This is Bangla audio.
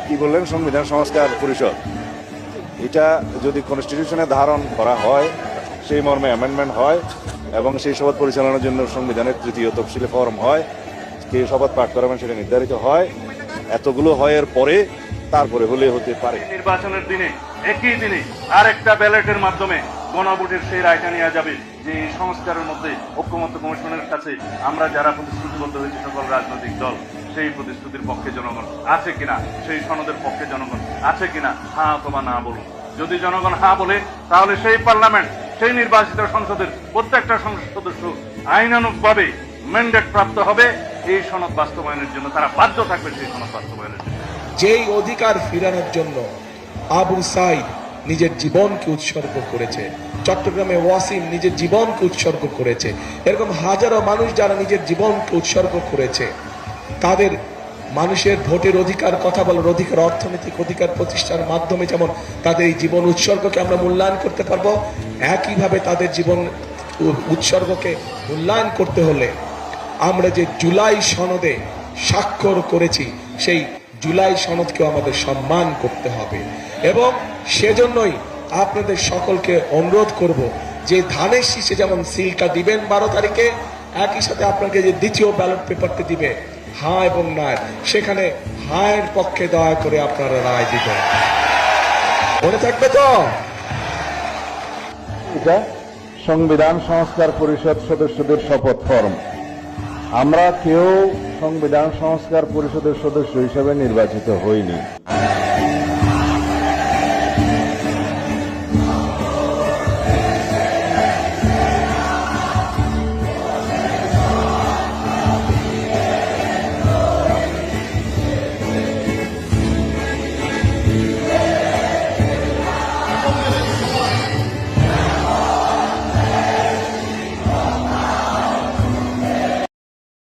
কি বললেন সংবিধান সংস্কার পরিষদ, এটা যদি কনস্টিটিউশনে ধারণ করা হয়, সেই মর্মে অ্যামেন্ডমেন্ট হয় এবং সেই শপথ পরিচালনার জন্য সংবিধানের তৃতীয় তফসিলি ফর্ম হয়, কে শপথ পাঠ করাবেন সেটা নির্ধারিত হয়, এতগুলো হয় এর পরে তারপরে হলে হতে পারে। নির্বাচনের দিনে একই দিনে আরেকটা ব্যালটের মাধ্যমে গণভোটের সেই রায়টা নেওয়া যাবে যে এই সংস্কারের মধ্যে ঐক্যমত্য কমিশনের কাছে আমরা যারা প্রতিশ্রুতিবদ্ধ হয়েছি সকল রাজনৈতিক দল, সেই প্রতিশ্রুতির পক্ষে জনগণ আছে কিনা, সেই সনদের পক্ষে জনগণ আছে কিনা, হ্যাঁ অথবা না বলুন। যদি জনগণ হ্যাঁ বলে তাহলে সেই পার্লামেন্ট, সেই নির্বাচিত সংসদের প্রত্যেকটা সংসদ সদস্য আইনানুগভাবে ম্যান্ডেট প্রাপ্ত হবে এই সনদ বাস্তবায়নের জন্য, তারা বাধ্য থাকবে সেই সনদ বাস্তবায়নের জন্য। যেই অধিকার ফেরানোর জন্য আবু সাইদ নিজের জীবনকে উৎসর্গ করেছে, চট্টগ্রামে ওয়াসিম নিজের জীবনকে উৎসর্গ করেছে, এরকম হাজারো মানুষ যারা নিজের জীবনকে উৎসর্গ করেছে, তাদের মানুষের ভোটের অধিকার, কথা বলার অধিকার, অর্থনৈতিক অধিকার প্রতিষ্ঠার মাধ্যমে যেমন তাদের এই জীবন উৎসর্গকে আমরা মূল্যায়ন করতে পারবো, একইভাবে তাদের জীবন উৎসর্গকে মূল্যায়ন করতে হলে আমরা যে জুলাই সনদে স্বাক্ষর করেছি সেই জুলাই সনদকেও আমাদের সম্মান করতে হবে। এবং সেজন্যই আপনাদের সকলকে অনুরোধ করব যে ধানের শীষে যেমন সিলটা দিবেন 12 তারিখে, একই সাথে আপনাকে যে দ্বিতীয় ব্যালট পেপারটি দিবে হ্যাঁ এবং না, সেখানে হায়ের পক্ষে দয়া করে আপনারা রায় দিবেন। মনে থাকবে তো? এটা সংবিধান সংস্কার পরিষদ সদস্যদের শপথ ফর্ম। আমরা কেউ সংবিধান সংস্কার পরিষদের সদস্য হিসেবে নির্বাচিত হইনি।